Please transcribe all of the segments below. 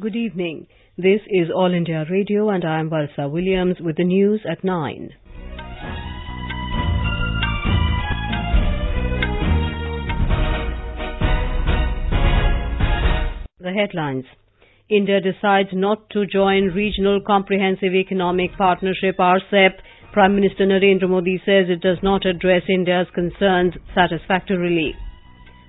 Good evening. This is All India Radio and I am Varsa Williams with the news at 9. The headlines. India decides not to join Regional Comprehensive Economic Partnership RCEP. Prime Minister Narendra Modi says it does not address India's concerns satisfactorily.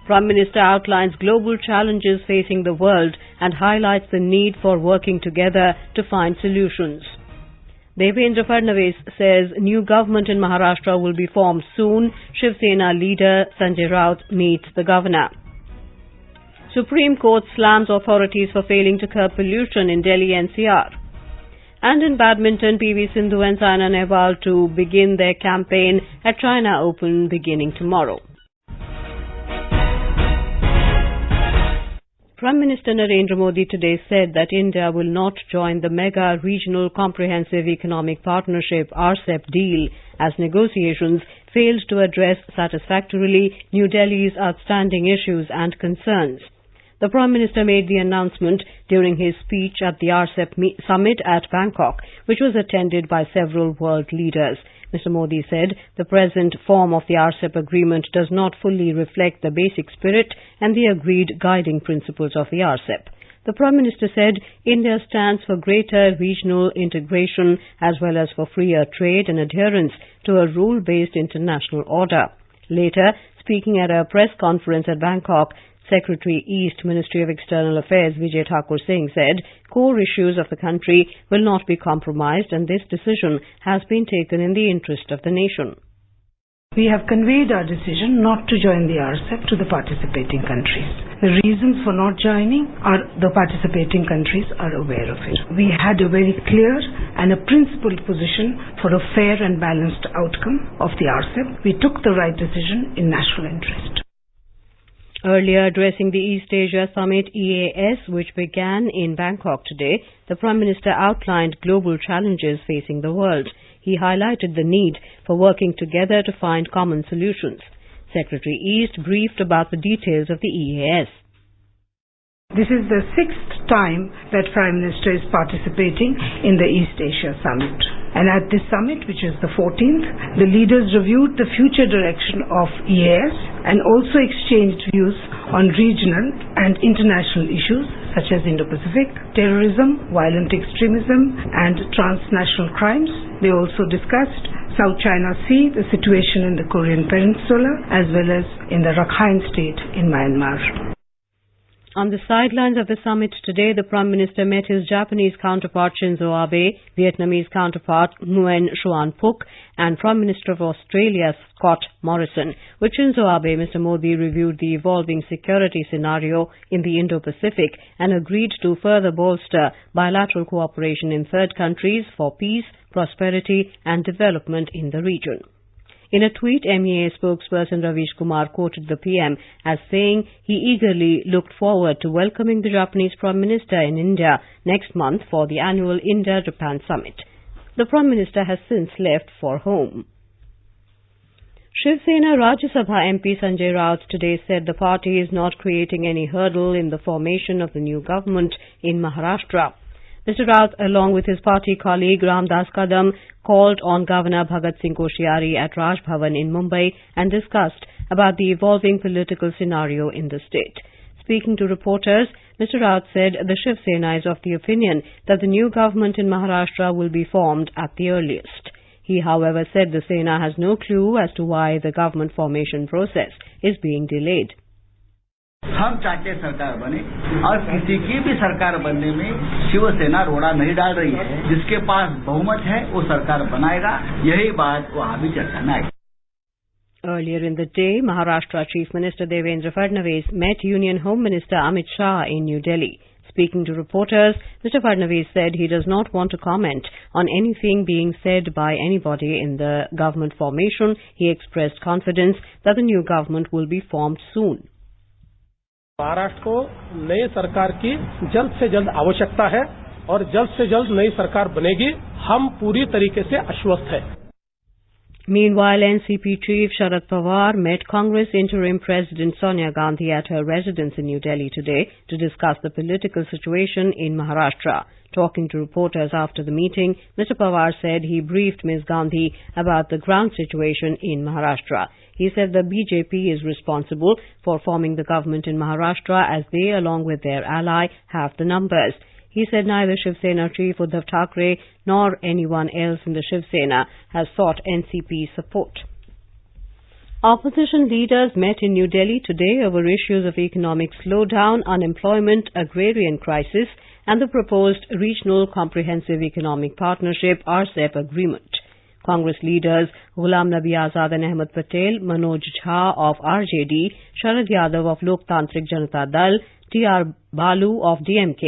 Prime Minister outlines global challenges facing the world and highlights the need for working together to find solutions. Devendra Fadnavis says new government in Maharashtra will be formed soon. Shiv Sena leader Sanjay Raut meets the governor. Supreme Court slams authorities for failing to curb pollution in Delhi-NCR. And in badminton, Sindhu and Saina Nehwal to begin their campaign at China Open beginning tomorrow. Prime Minister Narendra Modi today said that India will not join the mega Regional Comprehensive Economic Partnership RCEP deal as negotiations failed to address satisfactorily New Delhi's outstanding issues and concerns. The Prime Minister made the announcement during his speech at the RCEP summit at Bangkok, which was attended by several world leaders. Mr. Modi said the present form of the RCEP agreement does not fully reflect the basic spirit and the agreed guiding principles of the RCEP. The Prime Minister said India stands for greater regional integration as well as for freer trade and adherence to a rule-based international order. Later, speaking at a press conference at Bangkok, Secretary East, Ministry of External Affairs Vijay Thakur Singh said core issues of the country will not be compromised and this decision has been taken in the interest of the nation. We have conveyed our decision not to join the RCEP to the participating countries. The reasons for not joining are the participating countries are aware of it. We had a very clear and a principled position for a fair and balanced outcome of the RCEP. We took the right decision in national interest. Earlier addressing the East Asia Summit EAS, which began in Bangkok today, the Prime Minister outlined global challenges facing the world. He highlighted the need for working together to find common solutions. Secretary East briefed about the details of the EAS. This is the 6th time that Prime Minister is participating in the East Asia Summit. And at this summit, which is the 14th, the leaders reviewed the future direction of EAS and also exchanged views on regional and international issues such as Indo-Pacific, terrorism, violent extremism and transnational crimes. They also discussed South China Sea, the situation in the Korean Peninsula, as well as in the Rakhine State in Myanmar. On the sidelines of the summit today, the Prime Minister met his Japanese counterpart Shinzo Abe, Vietnamese counterpart Nguyen Xuan Phuc, and Prime Minister of Australia Scott Morrison. With Shinzo Abe, Mr. Modi reviewed the evolving security scenario in the Indo-Pacific and agreed to further bolster bilateral cooperation in third countries for peace, prosperity and development in the region. In a tweet, MEA spokesperson Ravish Kumar quoted the PM as saying he eagerly looked forward to welcoming the Japanese Prime Minister in India next month for the annual India-Japan Summit. The Prime Minister has since left for home. Shiv Sena Rajya Sabha MP Sanjay Raut today said the party is not creating any hurdle in the formation of the new government in Maharashtra. Mr. Raut, along with his party colleague Ramdas Kadam, called on Governor Bhagat Singh Koshyari at Raj Bhavan in Mumbai and discussed about the evolving political scenario in the state. Speaking to reporters, Mr. Raut said the Shiv Sena is of the opinion that the new government in Maharashtra will be formed at the earliest. He, however, said the Sena has no clue as to why the government formation process is being delayed. हम चाहते सरकार बने और किसी की भी सरकार बनने में शिवसेना रोड़ा नहीं डाल रही है। जिसके पास बहुमत है वो सरकार बनाएगा, यही बात वहाँ भी चर्चा में आई। Earlier in the day, Maharashtra Chief Minister Devendra Fadnavis met Union Home Minister Amit Shah in New Delhi. Speaking to reporters, Mr. Fadnavis said he does not want to comment on anything being said by anybody in the government formation. He expressed confidence that the new government will be formed soon. Maharashtra को नई सरकार की जल्द से जल्द आवश्यकता है और जल्द से जल्द नई सरकार बनेगी। हम पूरी तरीके से आश्वस्त हैं। Meanwhile, NCP chief Sharad Pawar met Congress interim President Sonia Gandhi at her residence in New Delhi today to discuss the political situation in Maharashtra. Talking to reporters after the meeting, Mr. Pawar said he briefed Ms. Gandhi about the ground situation in Maharashtra. He said the BJP is responsible for forming the government in Maharashtra as they, along with their ally, have the numbers. He said neither Shiv Sena chief Uddhav Thackeray nor anyone else in the Shiv Sena has sought NCP support. Opposition leaders met in New Delhi today over issues of economic slowdown, unemployment, agrarian crisis, and the proposed Regional Comprehensive Economic Partnership RCEP agreement. Congress leaders Ghulam Nabi Azad and Ahmed Patel, Manoj Jha of RJD, Sharad Yadav of Loktantrik Janata Dal, T.R. Balu of DMK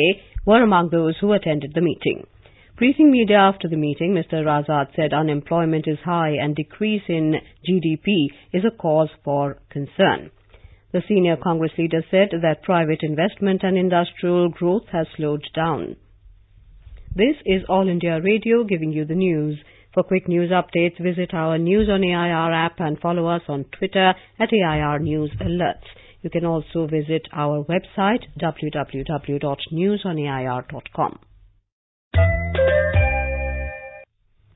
were among those who attended the meeting. Briefing media after the meeting, Mr. Azad said unemployment is high and decrease in GDP is a cause for concern. The senior Congress leader said that private investment and industrial growth has slowed down. This is All India Radio giving you the news. For quick news updates, visit our News on AIR app and follow us on Twitter at AIR News Alerts. You can also visit our website www.newsonair.com.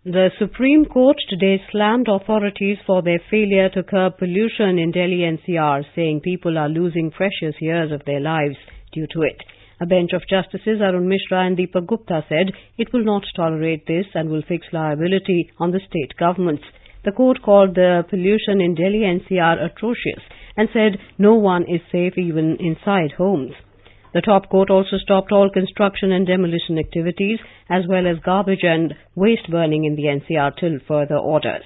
The Supreme Court today slammed authorities for their failure to curb pollution in Delhi-NCR, saying people are losing precious years of their lives due to it. A bench of Justices Arun Mishra and Deepak Gupta said it will not tolerate this and will fix liability on the state governments. The court called the pollution in Delhi-NCR atrocious and said no one is safe even inside homes. The top court also stopped all construction and demolition activities as well as garbage and waste burning in the NCR till further orders.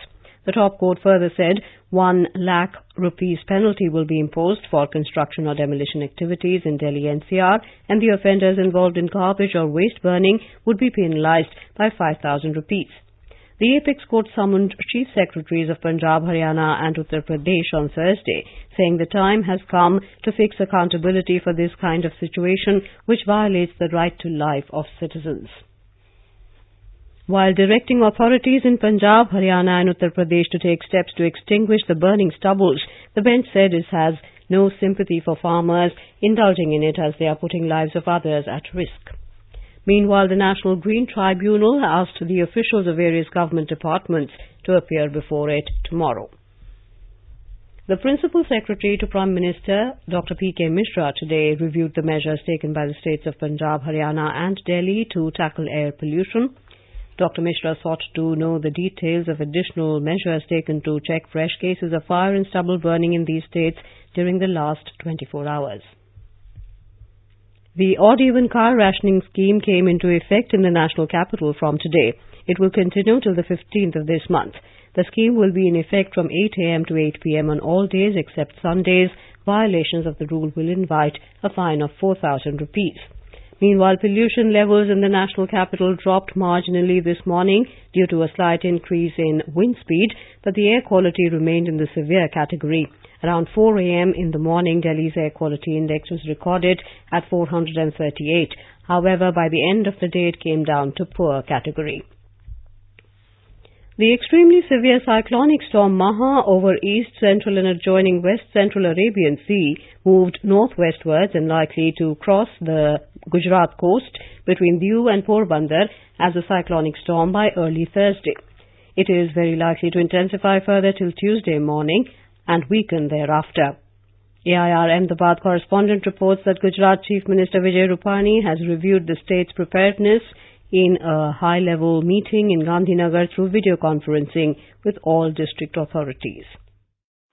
The top court further said 1 lakh rupees penalty will be imposed for construction or demolition activities in Delhi-NCR, and the offenders involved in garbage or waste burning would be penalized by 5,000 rupees. The Apex Court summoned Chief Secretaries of Punjab, Haryana and Uttar Pradesh on Thursday, saying the time has come to fix accountability for this kind of situation which violates the right to life of citizens. While directing authorities in Punjab, Haryana and Uttar Pradesh to take steps to extinguish the burning stubbles, the bench said it has no sympathy for farmers indulging in it as they are putting lives of others at risk. Meanwhile, the National Green Tribunal asked the officials of various government departments to appear before it tomorrow. The Principal Secretary to Prime Minister, Dr. P.K. Mishra, today reviewed the measures taken by the states of Punjab, Haryana and Delhi to tackle air pollution. Dr. Mishra sought to know the details of additional measures taken to check fresh cases of fire and stubble burning in these states during the last 24 hours. The odd-even car rationing scheme came into effect in the national capital from today. It will continue till the 15th of this month. The scheme will be in effect from 8 a.m. to 8 p.m. on all days except Sundays. Violations of the rule will invite a fine of 4,000 rupees. Meanwhile, pollution levels in the national capital dropped marginally this morning due to a slight increase in wind speed, but the air quality remained in the severe category. Around 4 a.m. in the morning, Delhi's air quality index was recorded at 438. However, by the end of the day, it came down to poor category. The extremely severe cyclonic storm Maja over east central and adjoining west central Arabian Sea moved northwestwards and likely to cross the Gujarat coast between Diu and Porbandar as a cyclonic storm by early Thursday. It is very likely to intensify further till Tuesday morning and weaken thereafter. AIR Ahmedabad correspondent reports that Gujarat Chief Minister Vijay Rupani has reviewed the state's preparedness in a high-level meeting in Gandhinagar through video conferencing with all district authorities.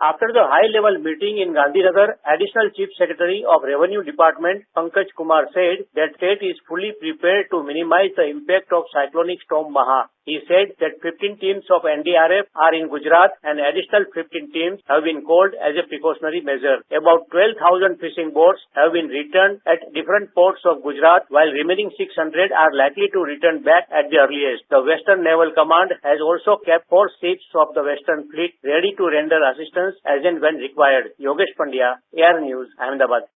After the high-level meeting in Gandhinagar, Additional Chief Secretary of Revenue Department Pankaj Kumar said that state is fully prepared to minimize the impact of cyclonic storm Maha. He said that 15 teams of NDRF are in Gujarat and additional 15 teams have been called as a precautionary measure. About 12,000 fishing boats have been returned at different ports of Gujarat, while remaining 600 are likely to return back at the earliest. The Western Naval Command has also kept 4 ships of the Western Fleet ready to render assistance as and when required. Yogesh Pandya, AIR News, Ahmedabad.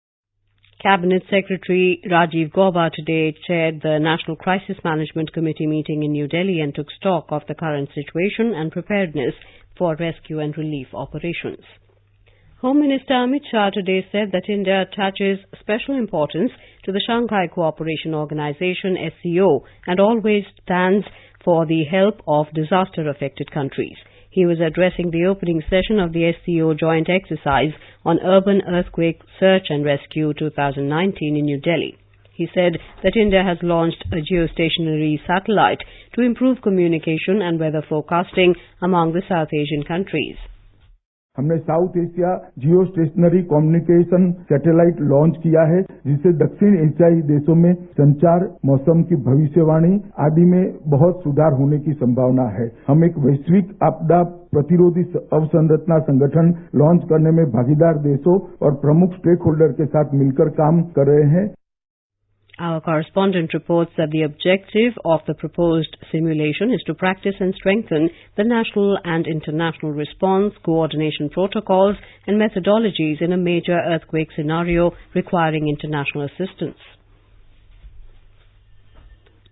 Cabinet Secretary Rajiv Gauba today chaired the National Crisis Management Committee meeting in New Delhi and took stock of the current situation and preparedness for rescue and relief operations. Home Minister Mishra today said that India attaches special importance to the Shanghai Cooperation Organization (SCO) and always stands for the help of disaster-affected countries. He was addressing the opening session of the SCO joint exercise on Urban Earthquake Search and Rescue 2019 in New Delhi. He said that India has launched a geostationary satellite to improve communication and weather forecasting among the South Asian countries. हमने south Asia जियो stationery communication satellite launch किया है, जिससे दक्षिण एशियाई देशों में संचार, मौसम की भविष्यवाणी आदि में बहुत सुधार होने की संभावना है। हम एक वैश्विक आपदा प्रतिरोधी अवसंरचना संगठन लॉन्च करने में भागीदार देशों और प्रमुख स्टेक होल्डर के साथ मिलकर काम कर रहे हैं। Our correspondent reports that the objective of the proposed simulation is to practice and strengthen the national and international response, coordination protocols and methodologies in a major earthquake scenario requiring international assistance.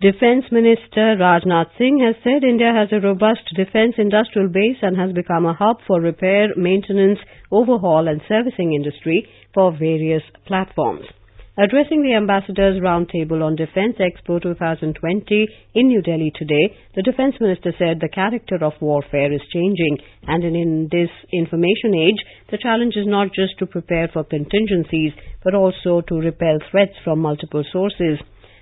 Defence Minister Rajnath Singh has said India has a robust defence industrial base and has become a hub for repair, maintenance, overhaul and servicing industry for various platforms. Addressing the Ambassadors' Roundtable on Defence Expo 2020 in New Delhi today, the Defence Minister said the character of warfare is changing, and in this information age, the challenge is not just to prepare for contingencies, but also to repel threats from multiple sources.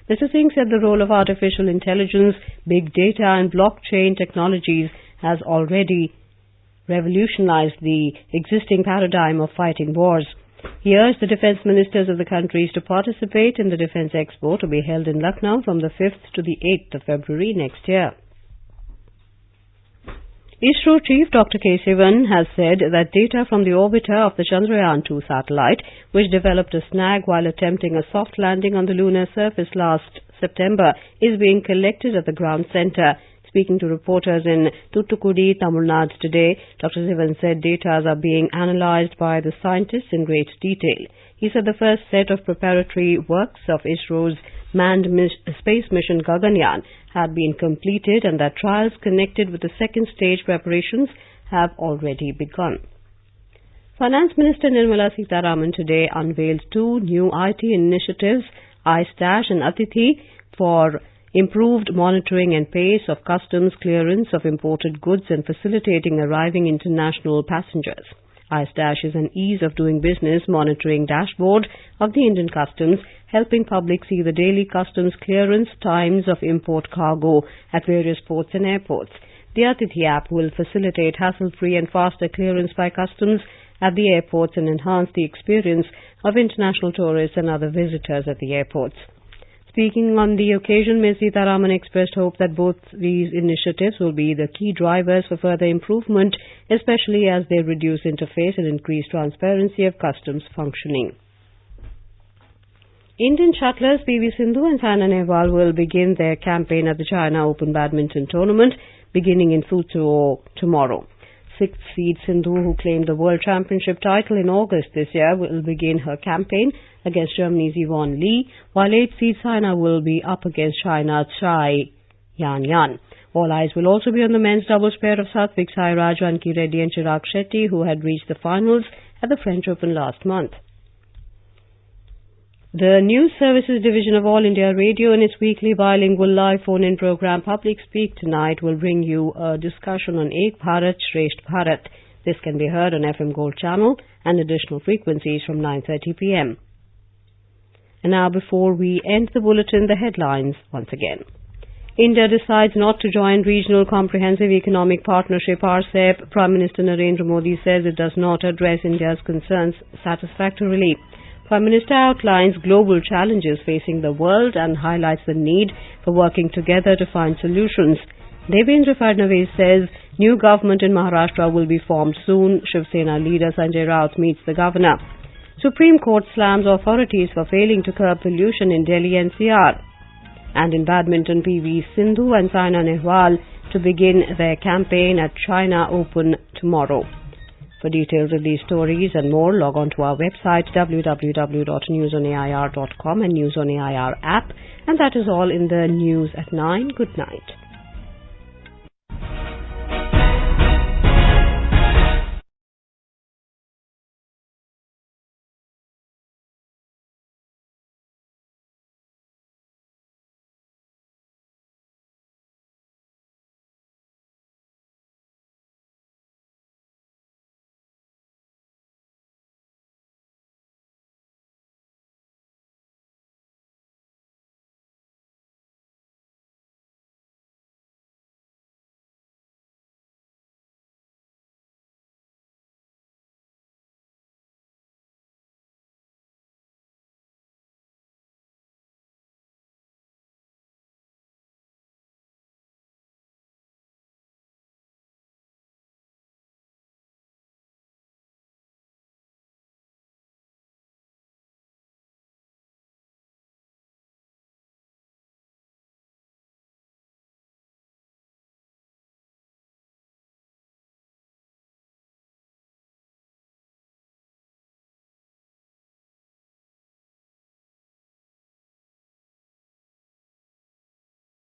Mr. Singh said the role of artificial intelligence, big data and blockchain technologies has already revolutionized the existing paradigm of fighting wars. He urged the defence ministers of the countries to participate in the Defence Expo to be held in Lucknow from the 5th to the 8th of February next year. ISRO Chief Dr. K. Sivan has said that data from the orbiter of the Chandrayaan-2 satellite, which developed a snag while attempting a soft landing on the lunar surface last September, is being collected at the ground centre. Speaking to reporters in Thoothukudi, Tamil Nadu today, Dr. Sivan said data are being analysed by the scientists in great detail. He said the first set of preparatory works of ISRO's manned space mission Gaganyaan had been completed and that trials connected with the second stage preparations have already begun. Finance Minister Nirmala Sitharaman today unveiled two new IT initiatives, iStash and Atithi, for improved monitoring and pace of customs clearance of imported goods and facilitating arriving international passengers. iStash is an ease of doing business monitoring dashboard of the Indian Customs, helping public see the daily customs clearance times of import cargo at various ports and airports. The Atithi app will facilitate hassle-free and faster clearance by customs at the airports and enhance the experience of international tourists and other visitors at the airports. Speaking on the occasion, Ms. Sitharaman expressed hope that both these initiatives will be the key drivers for further improvement, especially as they reduce interface and increase transparency of customs functioning. Indian shuttlers PV Sindhu and Saina Nehwal will begin their campaign at the China Open Badminton Tournament, beginning in Suzhou tomorrow. Sixth seed Sindhu, who claimed the World Championship title in August this year, will begin her campaign against Germany's Yvonne Li, while 8th seed Saina will be up against China's Chai Yan. All eyes will also be on the men's doubles pair of Satvik Sairaj, Anki Reddy and Chirag Shetty, who had reached the finals at the French Open last month. The News Services Division of All India Radio in its weekly bilingual live phone-in program Public Speak Tonight will bring you a discussion on Ek Bharat Shresht Bharat. This can be heard on FM Gold channel and additional frequencies from 9:30 p.m. And now, before we end the bulletin, the headlines once again. India decides not to join Regional Comprehensive Economic Partnership RCEP. Prime Minister Narendra Modi says it does not address India's concerns satisfactorily. Prime Minister outlines global challenges facing the world and highlights the need for working together to find solutions. Devendra Fadnavis says new government in Maharashtra will be formed soon. Shiv Sena leader Sanjay Raut meets the governor. Supreme Court slams authorities for failing to curb pollution in Delhi-NCR. And in badminton, PV Sindhu and Saina Nehwal to begin their campaign at China Open tomorrow. For details of these stories and more, log on to our website www.newsonair.com and News on AIR app. And that is all in the news at 9. Good night.